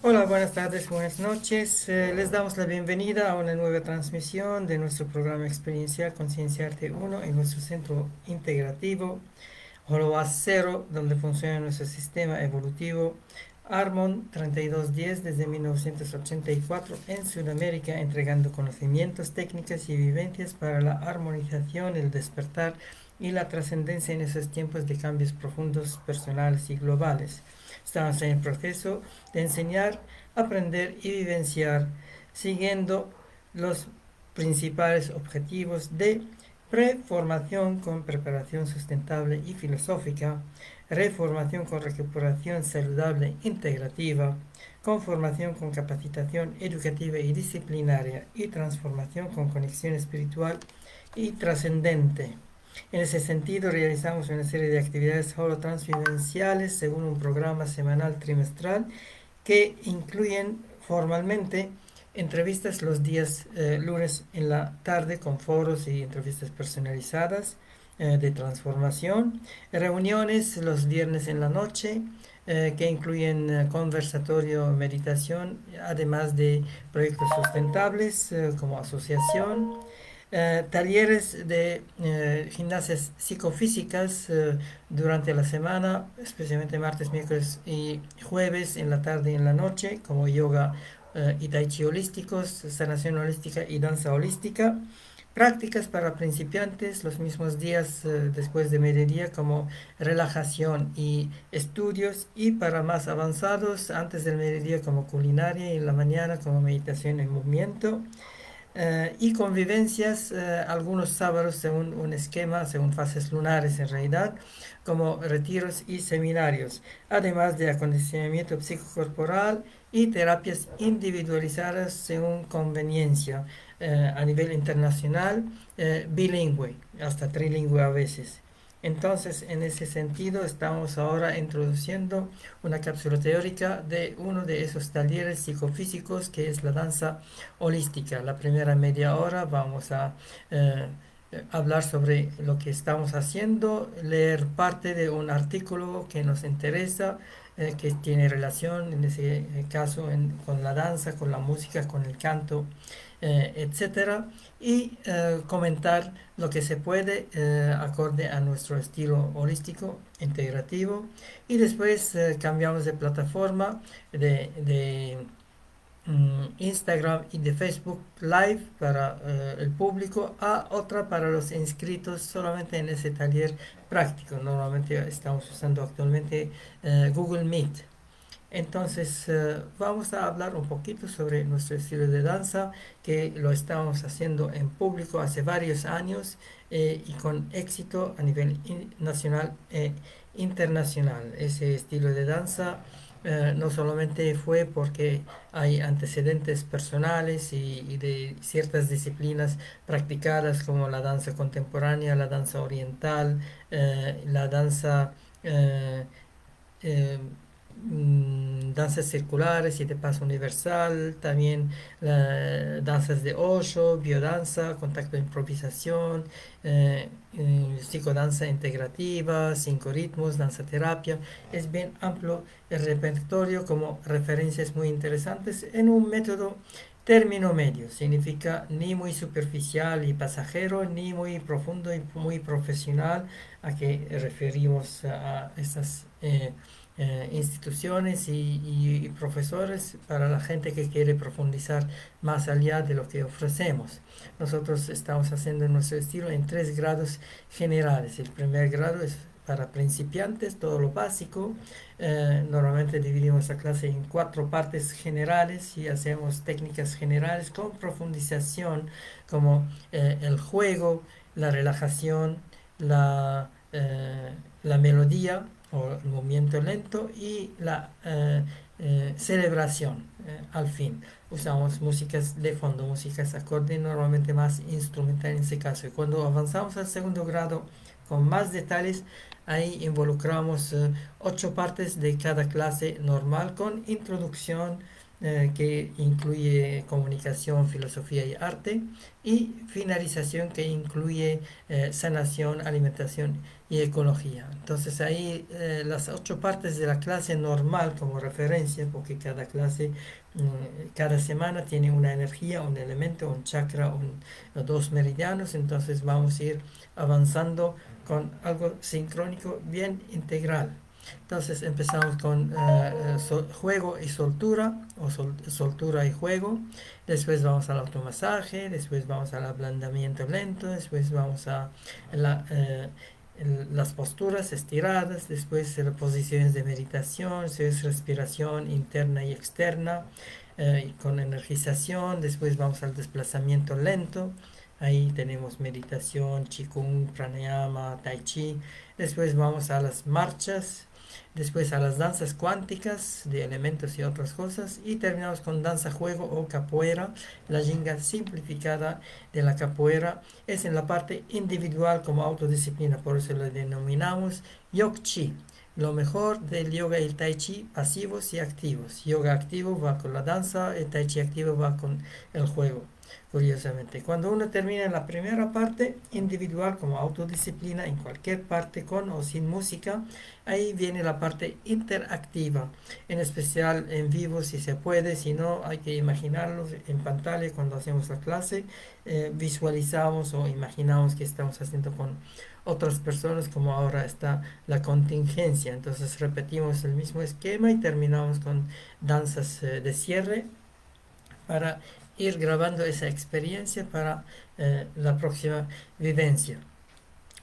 Hola, buenas tardes, buenas noches. Les damos la bienvenida a una nueva transmisión de nuestro programa experiencial Conciencia Arte 1 en nuestro centro integrativo Holoas Cero, donde funciona nuestro sistema evolutivo Harmon 3210 desde 1984 en Sudamérica, entregando conocimientos, técnicas y vivencias para la armonización, el despertar y la trascendencia en esos tiempos de cambios profundos, personales y globales. Estamos en el proceso de enseñar, aprender y vivenciar, siguiendo los principales objetivos de preformación con preparación sustentable y filosófica, reformación con recuperación saludable integrativa, conformación con capacitación educativa y disciplinaria y transformación con conexión espiritual y trascendente. En ese sentido, realizamos una serie de actividades holotransvivenciales según un programa semanal trimestral que incluyen formalmente entrevistas los días lunes en la tarde con foros y entrevistas personalizadas de transformación, reuniones los viernes en la noche que incluyen conversatorio, meditación, además de proyectos sustentables como asociación, talleres de gimnasias psicofísicas durante la semana, especialmente martes, miércoles y jueves en la tarde y en la noche, como yoga y tai chi holísticos, sanación holística y danza holística. Prácticas para principiantes los mismos días después de mediodía como relajación y estudios, y para más avanzados antes del mediodía como culinaria y en la mañana como meditación en movimiento. Y convivencias algunos sábados según un esquema, según fases lunares en realidad, como retiros y seminarios, además de acondicionamiento psicocorporal y terapias individualizadas según conveniencia, a nivel internacional, bilingüe, hasta trilingüe a veces. Entonces, en ese sentido, estamos ahora introduciendo una cápsula teórica de uno de esos talleres psicofísicos que es la danza holística. La primera media hora vamos a eh, hablar sobre lo que estamos haciendo, leer parte de un artículo que nos interesa, que tiene relación en ese caso con la danza, con la música, con el canto, etcétera, y comentar lo que se puede acorde a nuestro estilo holístico integrativo, y después cambiamos de plataforma de Instagram y de Facebook Live para el público a otra para los inscritos solamente en ese taller práctico. Normalmente estamos usando actualmente Google Meet. Entonces vamos a hablar un poquito sobre nuestro estilo de danza, que lo estamos haciendo en público hace varios años y con éxito a nivel nacional e internacional. Ese estilo de danza no solamente fue porque hay antecedentes personales y de ciertas disciplinas practicadas como la danza contemporánea, la danza oriental, la danza eh, eh, danzas circulares y de paso universal, también danzas de Osho, biodanza, contacto de improvisación, psicodanza integrativa, cinco ritmos, danza terapia. Es bien amplio el repertorio como referencias muy interesantes en un método término medio. Significa ni muy superficial y pasajero, ni muy profundo y muy profesional, a que referimos a estas instituciones y profesores para la gente que quiere profundizar más allá de lo que ofrecemos. Nosotros estamos haciendo nuestro estilo en tres grados generales. El primer grado es para principiantes, todo lo básico. Normalmente dividimos la clase en cuatro partes generales y hacemos técnicas generales con profundización como el juego, la relajación, la melodía o el movimiento lento y la celebración al fin. Usamos músicas de fondo, músicas acorde, normalmente más instrumental en ese caso. Y cuando avanzamos al segundo grado con más detalles, ahí involucramos ocho partes de cada clase normal con introducción, que incluye comunicación, filosofía y arte, y finalización que incluye sanación, alimentación y ecología. Entonces ahí las 8 partes de la clase normal como referencia, porque cada clase, cada semana tiene una energía, un elemento, un chakra, o 2 meridianos, entonces vamos a ir avanzando con algo sincrónico bien integral. Entonces empezamos con juego y soltura, o soltura y juego. Después vamos al automasaje, después vamos al ablandamiento lento, después vamos a la, las posturas estiradas, después las posiciones de meditación, después respiración interna y externa, con energización, después vamos al desplazamiento lento. Ahí tenemos meditación, Qigong, Pranayama, Tai Chi. Después vamos a las marchas, después a las danzas cuánticas de elementos y otras cosas, y terminamos con danza juego o capoeira. La ginga simplificada de la capoeira es en la parte individual como autodisciplina, por eso lo denominamos Yok-Chi. Lo mejor del yoga y el tai chi, pasivos y activos. Yoga activo va con la danza, el tai chi activo va con el juego. Curiosamente, cuando uno termina en la primera parte individual como autodisciplina en cualquier parte con o sin música, ahí viene la parte interactiva, en especial en vivo si se puede, si no hay que imaginarlo en pantalla cuando hacemos la clase. Visualizamos o imaginamos que estamos haciendo con otras personas, como ahora está la contingencia. Entonces repetimos el mismo esquema y terminamos con danzas de cierre para ir grabando esa experiencia para la próxima vivencia.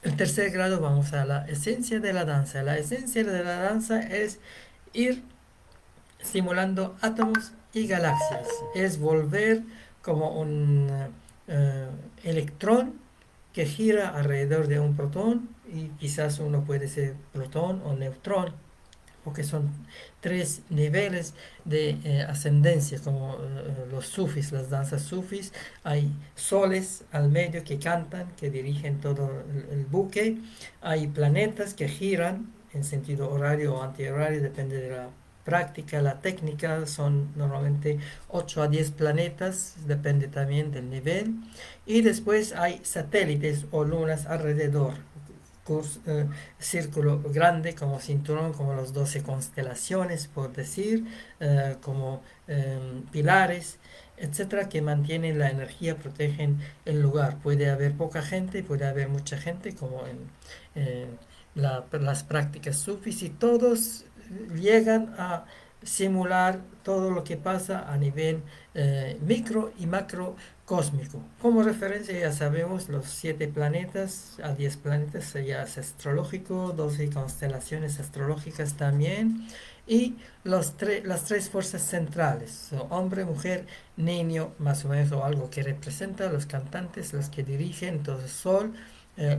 El tercer grado vamos a la esencia de la danza. La esencia de la danza es ir simulando átomos y galaxias. Es volver como un electrón que gira alrededor de un protón, y quizás uno puede ser protón o neutrón, porque son 3 niveles de ascendencia, como los sufis, las danzas sufis. Hay soles al medio que cantan, que dirigen todo el buque. Hay planetas que giran en sentido horario o antihorario, depende de la práctica, la técnica. Son normalmente 8 a 10 planetas, depende también del nivel. Y después hay satélites o lunas alrededor, círculo grande como cinturón, como las 12 constelaciones, por decir, como pilares, etcétera, que mantienen la energía, protegen el lugar. Puede haber poca gente, puede haber mucha gente, como en las prácticas sufis, y todos llegan a simular todo lo que pasa a nivel micro y macro cósmico. Como referencia ya sabemos los 7 planetas a 10 planetas, ya es astrológico, 12 constelaciones astrológicas también, y las 3 fuerzas centrales, so, hombre, mujer, niño, más o menos, o algo que representa los cantantes, los que dirigen, entonces sol,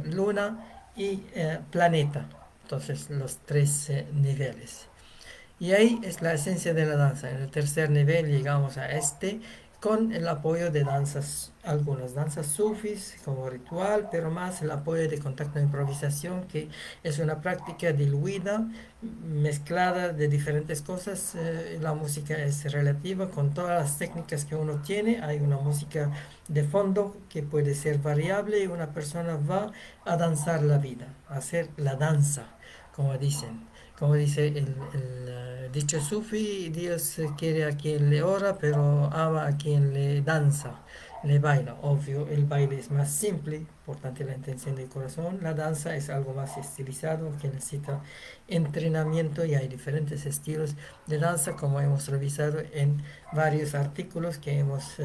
luna y planeta, entonces los 3 niveles. Y ahí es la esencia de la danza. En el tercer nivel llegamos a este con el apoyo de danzas, algunas danzas sufis como ritual, pero más el apoyo de contacto de improvisación, que es una práctica diluida, mezclada de diferentes cosas. La música es relativa con todas las técnicas que uno tiene. Hay una música de fondo que puede ser variable, y una persona va a danzar la vida, a hacer la danza, como dicen. Como dice el dicho sufi, Dios quiere a quien le ora, pero ama a quien le danza, le baila. Obvio, el baile es más simple, por tanto la intención del corazón. La danza es algo más estilizado, que necesita entrenamiento, y hay diferentes estilos de danza, como hemos revisado en varios artículos que hemos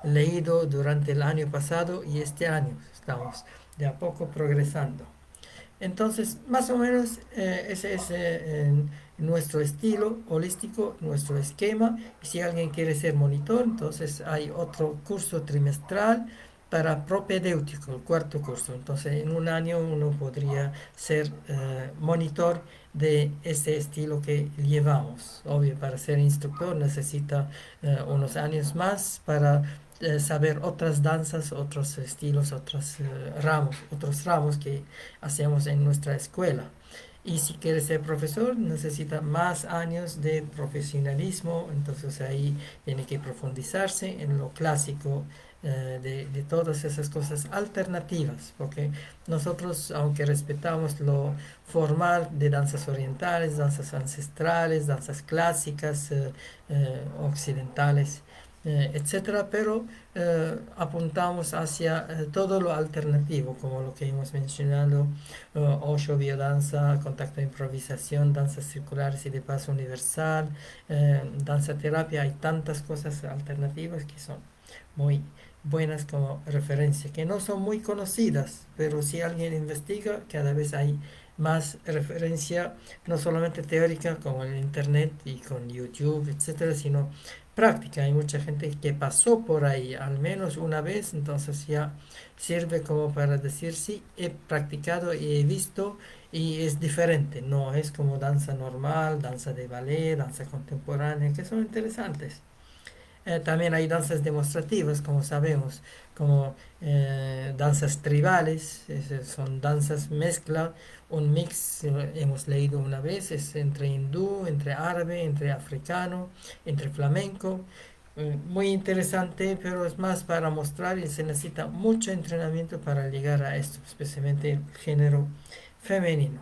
leído durante el año pasado y este año. Estamos de a poco progresando. Entonces, más o menos ese es nuestro estilo holístico, nuestro esquema. Si alguien quiere ser monitor, entonces hay otro curso trimestral para propedéutico, el cuarto curso. Entonces, en un año uno podría ser monitor de ese estilo que llevamos. Obvio, para ser instructor necesita unos años más para saber otras danzas, otros estilos, otros ramos que hacemos en nuestra escuela. Y si quiere ser profesor, necesita más años de profesionalismo, entonces ahí tiene que profundizarse en lo clásico de todas esas cosas alternativas, porque nosotros, aunque respetamos lo formal de danzas orientales, danzas ancestrales, danzas clásicas, occidentales, etcétera, pero apuntamos hacia todo lo alternativo, como lo que hemos mencionado, Osho, biodanza, contacto de improvisación, danzas circulares y de paso universal, danza terapia. Hay tantas cosas alternativas que son muy buenas como referencia, que no son muy conocidas, pero si alguien investiga, cada vez hay más referencia, no solamente teórica como en internet y con YouTube, etcétera, sino práctica. Hay mucha gente que pasó por ahí al menos una vez, entonces ya sirve como para decir sí, he practicado y he visto y es diferente, no es como danza normal, danza de ballet, danza contemporánea, que son interesantes. También hay danzas demostrativas, como sabemos, como danzas tribales, son danzas mezcla, un mix, hemos leído una vez, es entre hindú, entre árabe, entre africano, entre flamenco. Muy interesante, pero es más para mostrar y se necesita mucho entrenamiento para llegar a esto, especialmente el género femenino.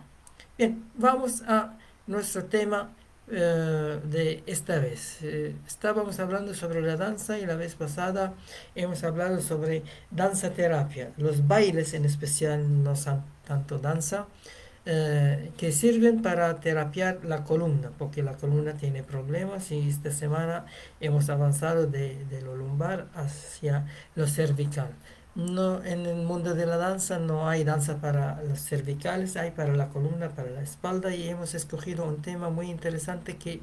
Bien, vamos a nuestro tema de esta vez. Estábamos hablando sobre la danza y la vez pasada hemos hablado sobre danza terapia. Los bailes en especial no son tanto danza, que sirven para terapiar la columna, porque la columna tiene problemas y esta semana hemos avanzado de lo lumbar hacia lo cervical. No, en el mundo de la danza no hay danza para los cervicales, hay para la columna, para la espalda y hemos escogido un tema muy interesante que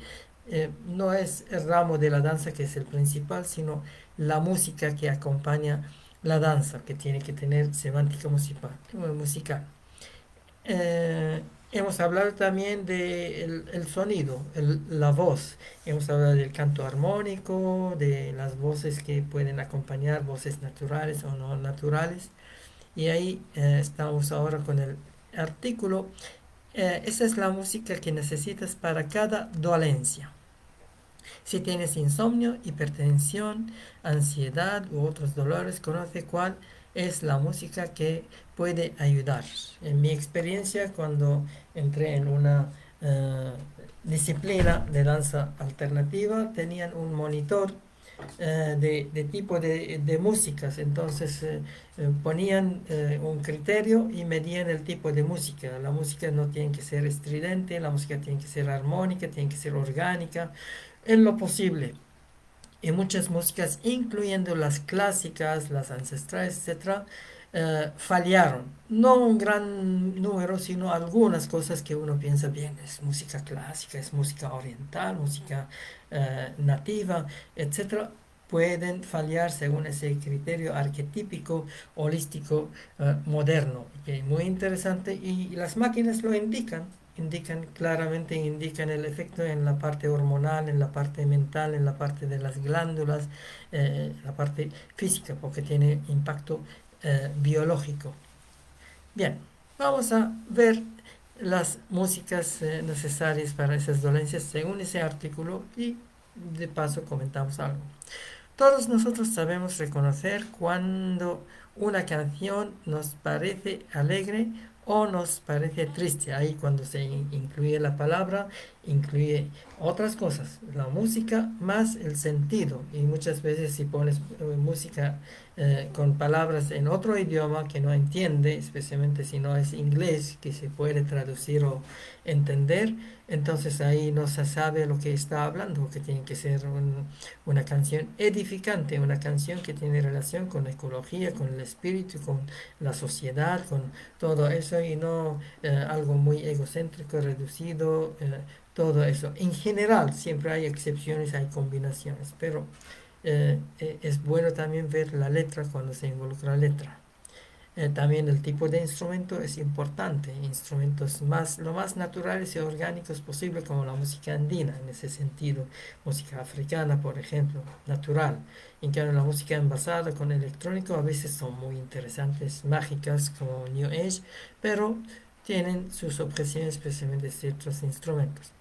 no es el ramo de la danza que es el principal, sino la música que acompaña la danza, que tiene que tener semántica musical. Eh, Hemos hablado también del el sonido, la voz. Hemos hablado del canto armónico, de las voces que pueden acompañar, voces naturales o no naturales. Y ahí estamos ahora con el artículo. Esa es la música que necesitas para cada dolencia. Si tienes insomnio, hipertensión, ansiedad u otros dolores, conoce cuál es la música que puede ayudar. En mi experiencia, cuando entré en una disciplina de danza alternativa, tenían un monitor de tipo de músicas. Entonces ponían un criterio y medían el tipo de música. La música no tiene que ser estridente, la música tiene que ser armónica, tiene que ser orgánica, en lo posible. Y muchas músicas, incluyendo las clásicas, las ancestrales, etcétera, fallaron. No un gran número, sino algunas cosas que uno piensa bien, es música clásica, es música oriental, música nativa, etcétera, pueden fallar según ese criterio arquetípico, holístico, moderno, que muy interesante y las máquinas lo indican claramente, indican el efecto en la parte hormonal, en la parte mental, en la parte de las glándulas, la parte física, porque tiene impacto biológico. Bien, vamos a ver las músicas necesarias para esas dolencias según ese artículo y de paso comentamos algo. Todos nosotros sabemos reconocer cuando una canción nos parece alegre o nos parece triste. Ahí cuando se incluye la palabra, incluye otras cosas, la música más el sentido. Y muchas veces si pones música con palabras en otro idioma que no entiende, especialmente si no es inglés, que se puede traducir o entender, entonces ahí no se sabe lo que está hablando, que tiene que ser una canción edificante, una canción que tiene relación con la ecología, con el espíritu, con la sociedad, con todo eso y no algo muy egocéntrico, reducido, todo eso. En general, siempre hay excepciones, hay combinaciones, pero es bueno también ver la letra cuando se involucra la letra. También el tipo de instrumento es importante, instrumentos lo más naturales y orgánicos posible, como la música andina en ese sentido, música africana, por ejemplo, natural. En cambio, la música envasada con electrónico a veces son muy interesantes, mágicas, como New Age, pero tienen sus objeciones, especialmente ciertos instrumentos.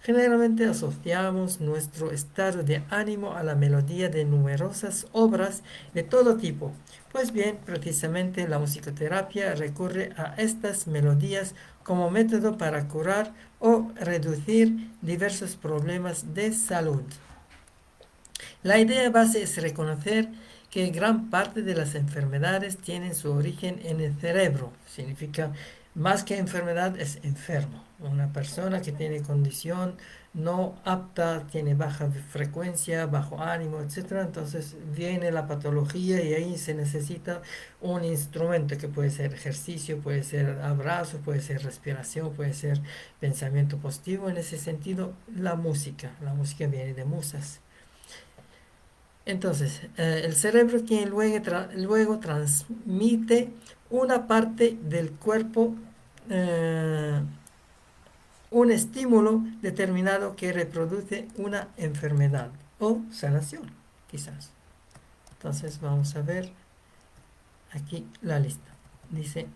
Generalmente asociamos nuestro estado de ánimo a la melodía de numerosas obras de todo tipo. Pues bien, precisamente la musicoterapia recurre a estas melodías como método para curar o reducir diversos problemas de salud. La idea base es reconocer que gran parte de las enfermedades tienen su origen en el cerebro. Significa, más que enfermedad, es enfermo. Una persona que tiene condición no apta, tiene baja frecuencia, bajo ánimo, etcétera. Entonces viene la patología y ahí se necesita un instrumento que puede ser ejercicio, puede ser abrazo, puede ser respiración, puede ser pensamiento positivo. En ese sentido, la música viene de musas. Entonces, el cerebro quien luego transmite una parte del cuerpo, eh, un estímulo determinado que reproduce una enfermedad o sanación, quizás. Entonces, vamos a ver aquí la lista. Dice,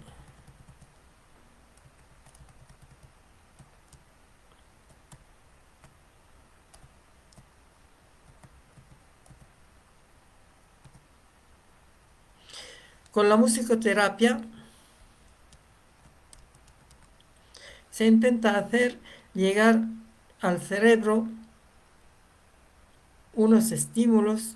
con la musicoterapia se intenta hacer llegar al cerebro unos estímulos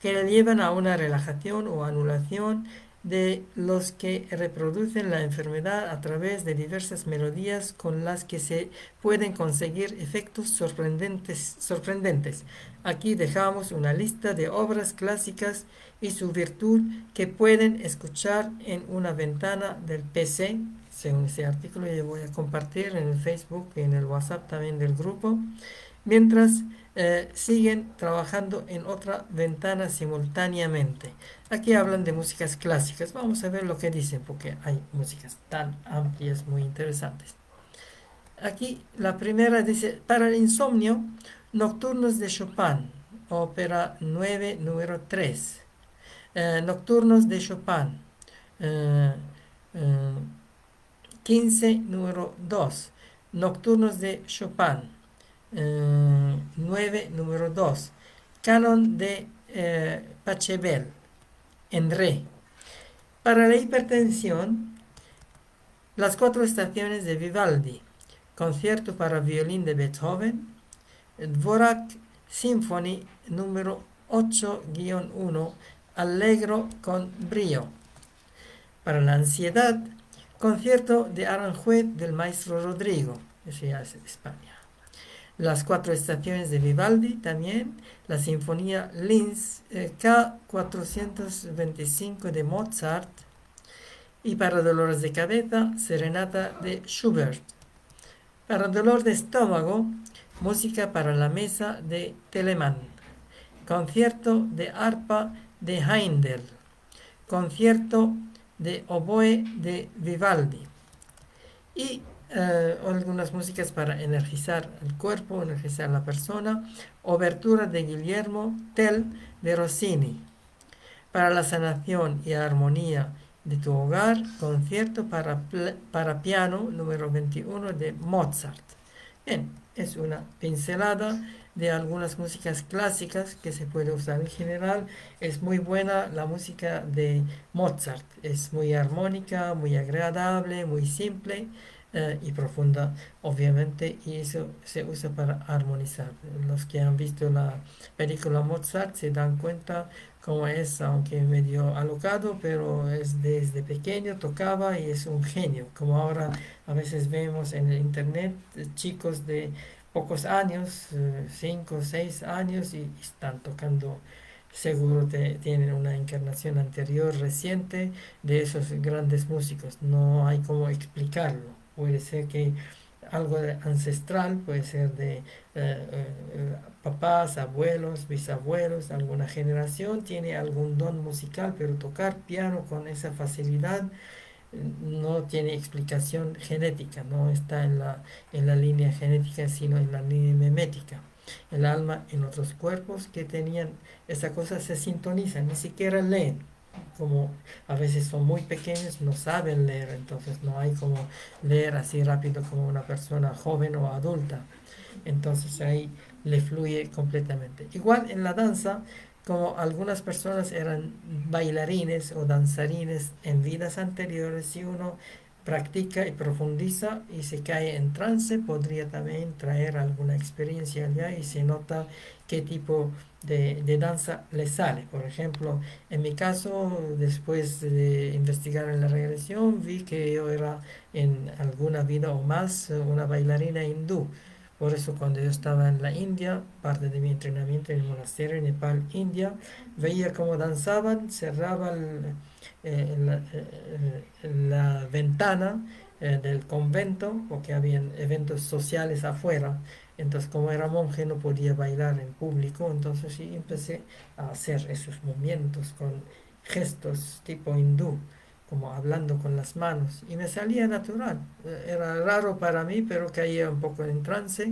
que le llevan a una relajación o anulación de los que reproducen la enfermedad a través de diversas melodías con las que se pueden conseguir efectos sorprendentes. Aquí dejamos una lista de obras clásicas y su virtud que pueden escuchar en una ventana del PC. Según ese artículo, yo voy a compartir en el Facebook y en el WhatsApp también del grupo, mientras siguen trabajando en otra ventana simultáneamente. Aquí hablan de músicas clásicas. Vamos a ver lo que dicen porque hay músicas tan amplias, muy interesantes. Aquí la primera dice, para el insomnio, Nocturnos de Chopin, ópera 9, número 3. Nocturnos de Chopin, eh, eh, 15, número 2. Nocturnos de Chopin, 9, número 2. Canon de Pachelbel, en re. Para la hipertensión, las cuatro estaciones de Vivaldi, concierto para violín de Beethoven, Dvorak Symphony número 8-1, Allegro con brío. Para la ansiedad, concierto de Aranjuez del maestro Rodrigo, eso ya es de España. Las cuatro estaciones de Vivaldi también, la sinfonía Linz K425 de Mozart, y para dolores de cabeza, serenata de Schubert. Para dolor de estómago, música para la mesa de Telemann, concierto de arpa de Händel, concierto de oboe de Vivaldi y algunas músicas para energizar el cuerpo, energizar la persona, obertura de Guillermo Tell de Rossini. Para la sanación y armonía de tu hogar, concierto para piano número 21 de Mozart. Bien, es una pincelada de algunas músicas clásicas que se puede usar en general. Es muy buena la música de Mozart, es muy armónica, muy agradable, muy simple y profunda, obviamente, y eso se usa para armonizar. Los que han visto la película Mozart se dan cuenta cómo es, aunque medio alocado, pero es desde pequeño tocaba y es un genio, como ahora a veces vemos en el internet chicos de pocos años, 5 o 6 años, y están tocando. Seguro tienen una encarnación anterior reciente de esos grandes músicos. No hay cómo explicarlo. Puede ser que algo ancestral, puede ser de papás, abuelos, bisabuelos, alguna generación tiene algún don musical, pero tocar piano con esa facilidad no tiene explicación genética, no está en la línea genética, sino en la línea memética. El alma en otros cuerpos que tenían esa cosa se sintonizan, ni siquiera leen. como a veces son muy pequeños, no saben leer, entonces no hay como leer así rápido como una persona joven o adulta. Entonces ahí le fluye completamente. Igual en la danza, como algunas personas eran bailarines o danzarines en vidas anteriores, si uno practica y profundiza y se cae en trance, podría también traer alguna experiencia allá y se nota qué tipo de danza le sale. Por ejemplo, en mi caso, después de investigar en la regresión, vi que yo era en alguna vida o más una bailarina hindú. Por eso cuando yo estaba en la India, parte de mi entrenamiento en el monasterio en Nepal, India, veía cómo danzaban, cerraba la ventana del convento, porque habían eventos sociales afuera. Entonces, como era monje, no podía bailar en público, entonces sí empecé a hacer esos movimientos con gestos tipo hindú, como hablando con las manos, y me salía natural. Era raro para mí, pero caía un poco en trance,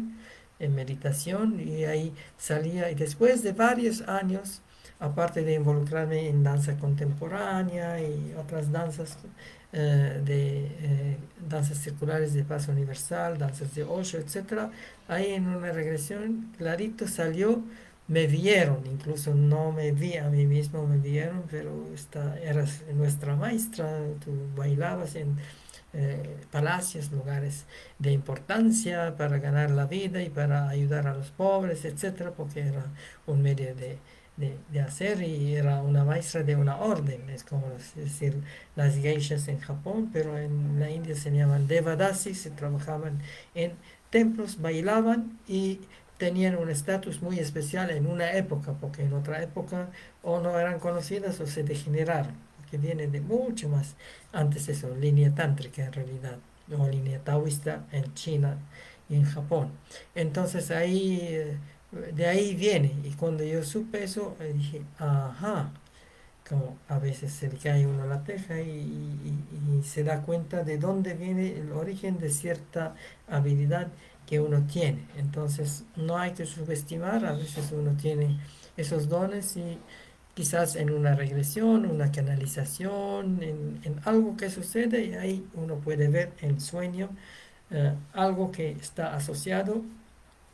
en meditación, y ahí salía. Y después de varios años, aparte de involucrarme en danza contemporánea y otras danzas, danzas circulares de paso universal, danzas de Osho, etcétera, ahí en una regresión clarito salió, me vieron, incluso no me vi a mí mismo, me vieron, pero esta eras nuestra maestra, tú bailabas en palacios, lugares de importancia para ganar la vida y para ayudar a los pobres, etcétera, porque era un medio de hacer, y era una maestra de una orden, es como decir las geishas en Japón, pero en la India se llaman devadasis, se trabajaban en templos, bailaban y tenían un estatus muy especial en una época, porque en otra época o no eran conocidas o se degeneraron, que viene de mucho más antes eso, línea tántrica en realidad, o línea taoísta en China y en Japón. Entonces ahí, de ahí viene, y cuando yo supe eso, dije, ajá, como a veces se le cae uno la teja y se da cuenta de dónde viene el origen de cierta habilidad que uno tiene. Entonces no hay que subestimar, a veces uno tiene esos dones y quizás en una regresión, una canalización, en algo que sucede, y ahí uno puede ver en sueño algo que está asociado,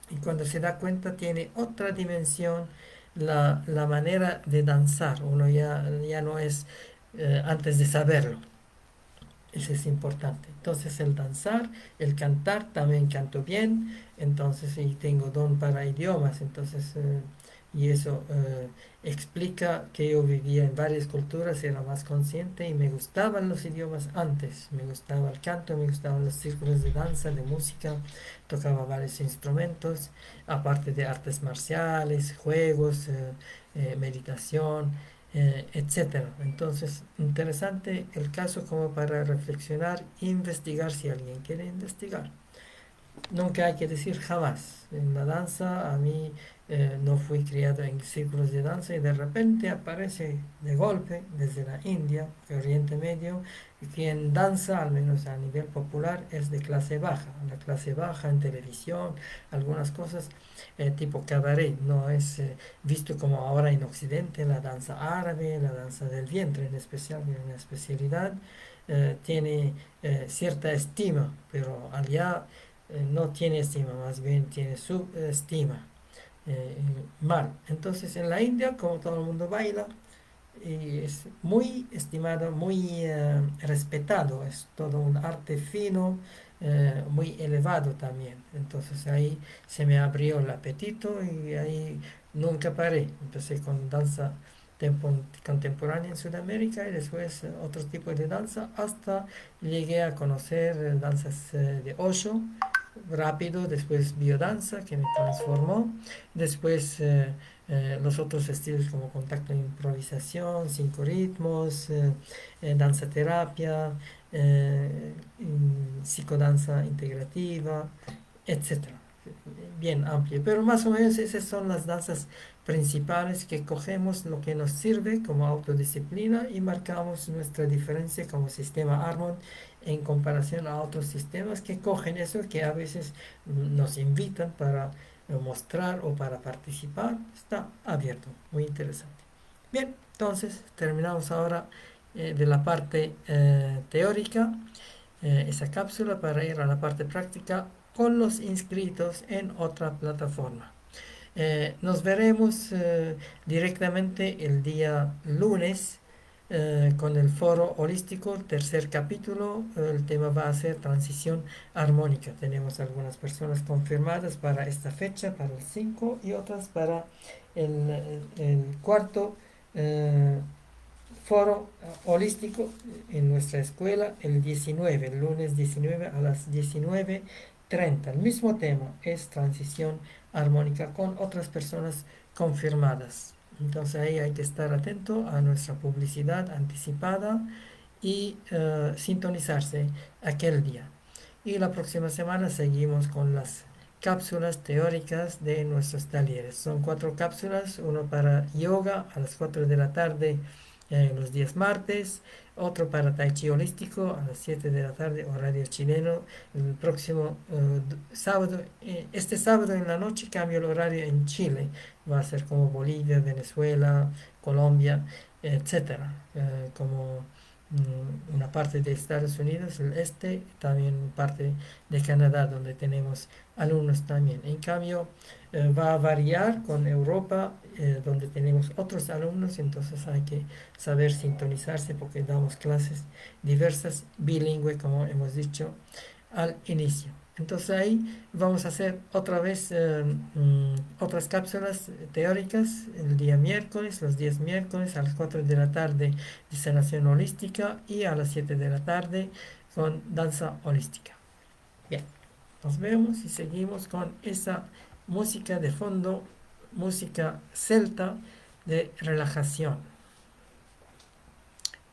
y cuando se da cuenta tiene otra dimensión la manera de danzar. Uno ya no es antes de saberlo. Eso es importante. Entonces el danzar, el cantar, también canto bien, entonces y tengo don para idiomas, entonces y eso explica que yo vivía en varias culturas, era más consciente y me gustaban los idiomas antes, me gustaba el canto, me gustaban los círculos de danza, de música, tocaba varios instrumentos, aparte de artes marciales, juegos, meditación, etcétera. Entonces, interesante el caso como para reflexionar, investigar si alguien quiere investigar. Nunca hay que decir jamás. En la danza, a mí no fui criado en círculos de danza y de repente aparece de golpe desde la India, Oriente Medio, y quien danza, al menos a nivel popular, es de clase baja. La clase baja en televisión, algunas cosas tipo cabaret, no es visto como ahora en Occidente la danza árabe, la danza del vientre en especial, que es una especialidad, tiene cierta estima, pero allá no tiene estima, más bien tiene subestima, eh, mal. Entonces en la India, como todo el mundo baila, y es muy estimado, muy respetado, es todo un arte fino, muy elevado también. Entonces ahí se me abrió el apetito y ahí nunca paré. Empecé con danza contemporánea en Sudamérica y después otro tipo de danza hasta llegué a conocer danzas de Osho rápido, después biodanza que me transformó, después los otros estilos como contacto e improvisación, cinco ritmos, danza terapia, psicodanza integrativa, etcétera. Bien amplio, pero más o menos esas son las danzas principales que cogemos lo que nos sirve como autodisciplina y marcamos nuestra diferencia como sistema Armon en comparación a otros sistemas que cogen eso, que a veces nos invitan para mostrar o para participar. Está abierto, muy interesante. Bien, entonces terminamos ahora de la parte teórica, esa cápsula para ir a la parte práctica con los inscritos en otra plataforma. Nos veremos directamente el día lunes con el foro holístico, tercer capítulo. El tema va a ser transición armónica. Tenemos algunas personas confirmadas para esta fecha, para el 5 y otras para el cuarto eh, foro holístico en nuestra escuela el 19, el lunes 19 a las 19:30. El mismo tema es transición armónica con otras personas confirmadas. Entonces ahí hay que estar atento a nuestra publicidad anticipada y sintonizarse aquel día. Y la próxima semana seguimos con las cápsulas teóricas de nuestros talleres. Son 4 cápsulas, uno para yoga a las 4 de la tarde los días martes, otro para Tai Chi holístico a las 7 de la tarde, horario chileno. El próximo sábado, este sábado en la noche cambio el horario en Chile. Va a ser como Bolivia, Venezuela, Colombia, etcétera. Como una parte de Estados Unidos, el este, también parte de Canadá, donde tenemos alumnos también. En cambio, va a variar con Europa, donde tenemos otros alumnos, entonces hay que saber sintonizarse porque damos clases diversas, bilingüe, como hemos dicho al inicio. Entonces ahí vamos a hacer otra vez otras cápsulas teóricas el día miércoles, los días miércoles a las 4 de la tarde de sanación holística y a las 7 de la tarde con danza holística. Bien, nos vemos y seguimos con esa música de fondo, música celta de relajación.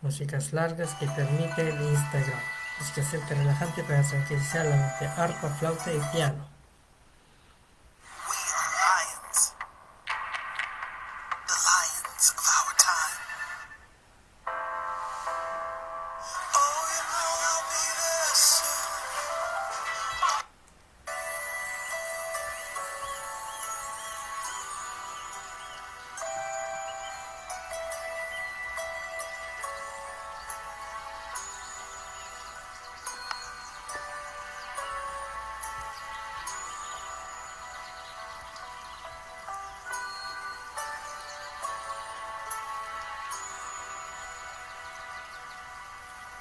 Músicas largas que permite el Instagram. Música celta relajante para tranquilizar la mente, arpa, flauta y piano.